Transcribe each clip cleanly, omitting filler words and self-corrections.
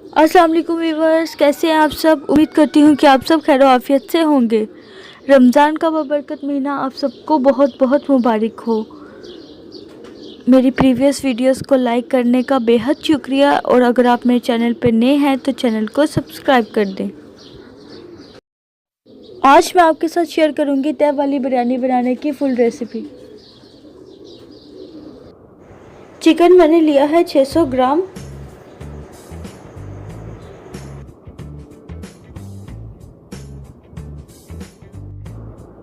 अस्सलाम वालेकुम व्यूअर्स, कैसे हैं आप सब। उम्मीद करती हूँ कि आप सब खैर आफियत से होंगे। रमज़ान का बरकत महीना आप सबको बहुत बहुत मुबारक हो। मेरी प्रीवियस वीडियोस को लाइक करने का बेहद शुक्रिया, और अगर आप मेरे चैनल पर नए हैं तो चैनल को सब्सक्राइब कर दें। आज मैं आपके साथ शेयर करूँगी तय वाली बिरयानी बनाने की फुल रेसिपी। चिकन मैंने लिया है 600 ग्राम।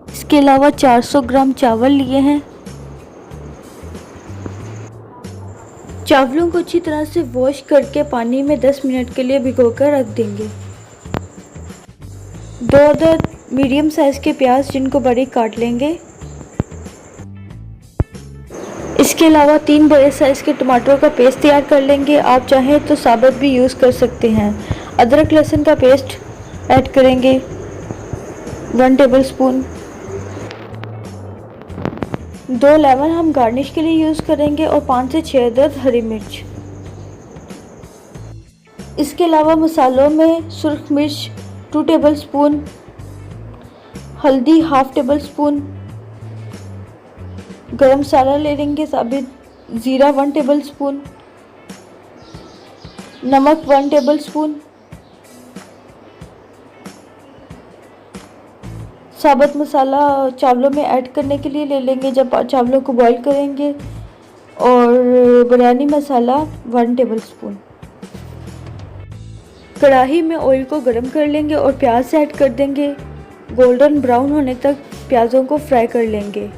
इसके अलावा 400 ग्राम चावल लिए हैं। चावलों को अच्छी तरह से वॉश करके पानी में 10 मिनट के लिए भिगोकर रख देंगे। 2 मीडियम साइज़ के प्याज जिनको बारीक काट लेंगे। इसके अलावा 3 बड़े साइज़ के टमाटरों का पेस्ट तैयार कर लेंगे। आप चाहें तो साबुत भी यूज़ कर सकते हैं। अदरक लहसुन का पेस्ट ऐड करेंगे 1 टेबलस्पून। 2 लेमन हम गार्निश के लिए यूज़ करेंगे और 5 से 6 अदद हरी मिर्च। इसके अलावा मसालों में सुर्ख मिर्च 2 टेबलस्पून, हल्दी 1/2 टेबलस्पून, गरम मसाला ले लेंगे साबित, ज़ीरा 1 टेबलस्पून, नमक 1 टेबलस्पून, साबुत मसाला चावलों में ऐड करने के लिए ले लेंगे जब चावलों को बॉईल करेंगे, और बिरयानी मसाला 1 टेबलस्पून। कढ़ाई में ऑयल को गरम कर लेंगे और प्याज ऐड कर देंगे। गोल्डन ब्राउन होने तक प्याज़ों को फ्राई कर लेंगे।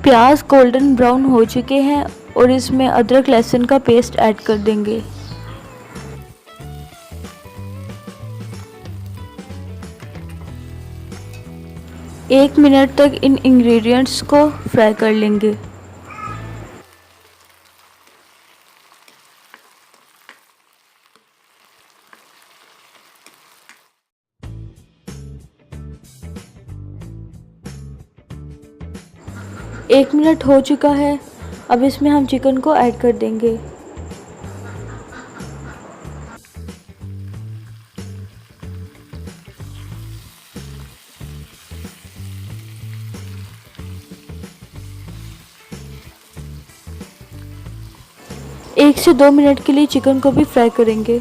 प्याज गोल्डन ब्राउन हो चुके हैं और इसमें अदरक लहसुन का पेस्ट ऐड कर देंगे। एक मिनट तक इन इंग्रेडिएंट्स को फ्राई कर लेंगे। एक मिनट हो चुका है। अब इसमें हम चिकन को ऐड कर देंगे। एक से 2 मिनट के लिए चिकन को भी फ्राई करेंगे।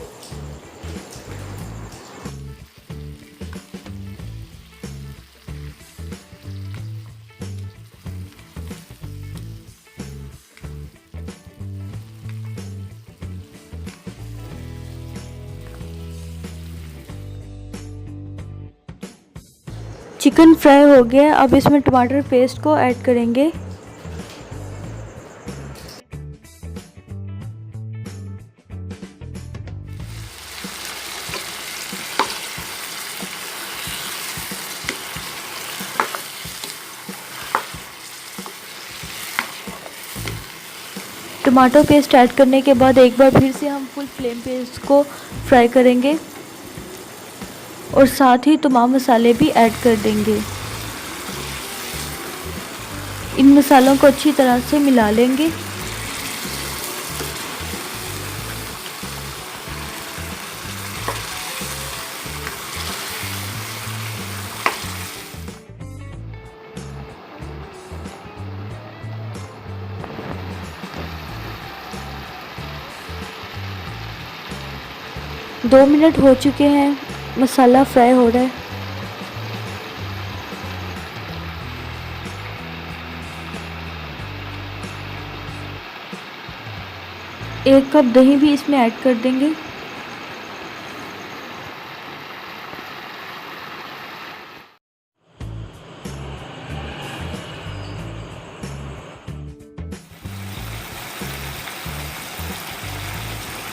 चिकन फ्राई हो गया। अब इसमें टमाटर पेस्ट को ऐड करेंगे। टमाटो पेस्ट ऐड करने के बाद एक बार फिर से हम फुल फ्लेम पे इसको फ्राई करेंगे और साथ ही तमाम मसाले भी ऐड कर देंगे। इन मसालों को अच्छी तरह से मिला लेंगे। दो मिनट हो चुके हैं। मसाला फ्राई हो रहा है। एक कप दही भी इसमें ऐड कर देंगे।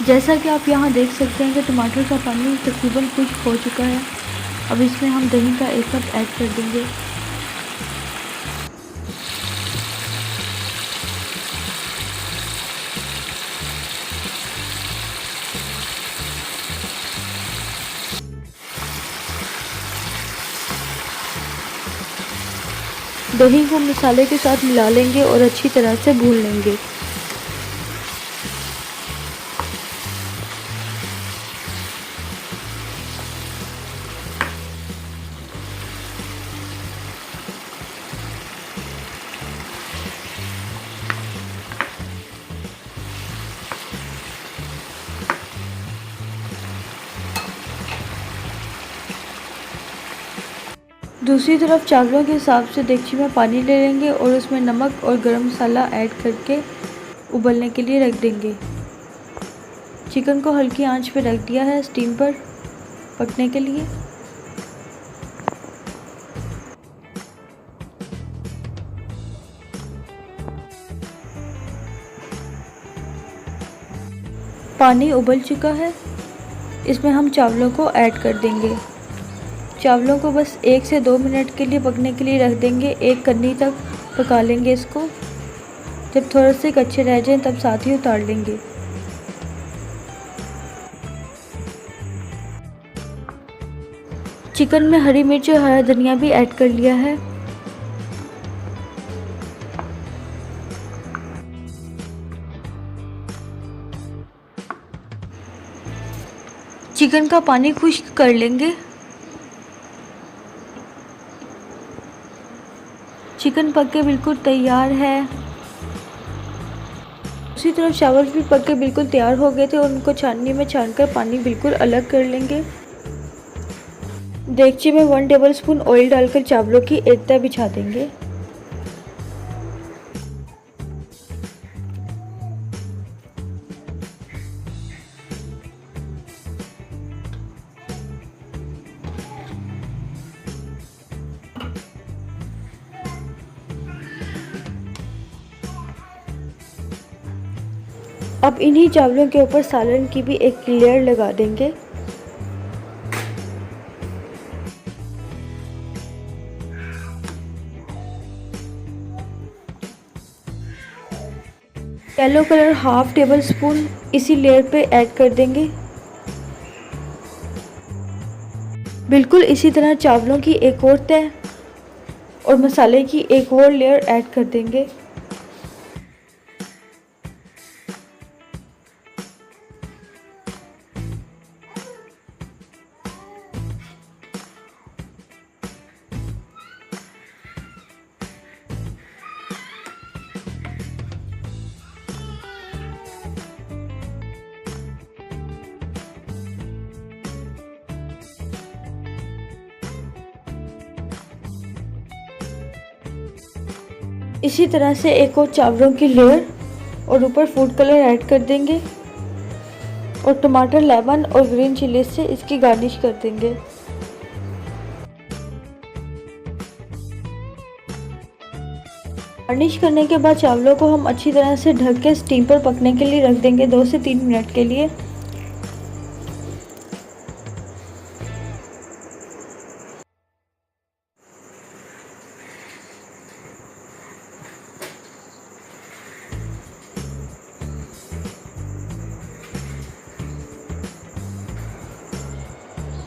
जैसा कि आप यहाँ देख सकते हैं कि टमाटर का पानी तकरीबन खुश्क हो चुका है। अब इसमें हम दही का 1 कप ऐड कर देंगे। दही को मसाले के साथ मिला लेंगे और अच्छी तरह से भून लेंगे। दूसरी तरफ चावलों के हिसाब से देगची में पानी ले लेंगे और उसमें नमक और गरम मसाला ऐड करके उबलने के लिए रख देंगे। चिकन को हल्की आंच पे रख दिया है स्टीम पर पकने के लिए। पानी उबल चुका है, इसमें हम चावलों को ऐड कर देंगे। चावलों को बस 1 से 2 मिनट के लिए पकने के लिए रख देंगे। एक कन्नी तक पका लेंगे इसको। जब थोड़े से कच्चे रह जाएं तब साथ ही उतार लेंगे। चिकन में हरी मिर्च और हरा धनिया भी ऐड कर लिया है। चिकन का पानी खुश्क कर लेंगे। चिकन पक के बिल्कुल तैयार है। दूसरी तरफ चावल भी पक के बिल्कुल तैयार हो गए थे और उनको छाननी में छानकर पानी बिल्कुल अलग कर लेंगे। देगची में 1 टेबलस्पून ऑयल डालकर चावलों की एक तह बिछा देंगे। अब इन्हीं चावलों के ऊपर सालन की भी एक लेयर लगा देंगे। येलो कलर 1/2 टेबलस्पून इसी लेयर पे ऐड कर देंगे। बिल्कुल इसी तरह चावलों की एक और तह और मसाले की एक और लेयर ऐड कर देंगे। इसी तरह से एक और चावलों की लेयर और ऊपर फूड कलर ऐड कर देंगे और टमाटर, लेमन और ग्रीन चिली से इसकी गार्निश कर देंगे। गार्निश करने के बाद चावलों को हम अच्छी तरह से ढक के स्टीम पर पकने के लिए रख देंगे 2 से 3 मिनट के लिए।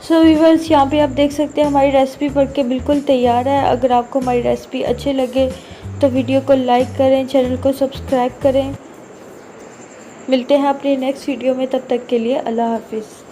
सो व्यूअर्स, यहाँ पे आप देख सकते हैं हमारी रेसिपी पक के बिल्कुल तैयार है। अगर आपको हमारी रेसिपी अच्छे लगे तो वीडियो को लाइक करें, चैनल को सब्सक्राइब करें। मिलते हैं अपनी नेक्स्ट वीडियो में, तब तक के लिए अल्लाह हाफिज़।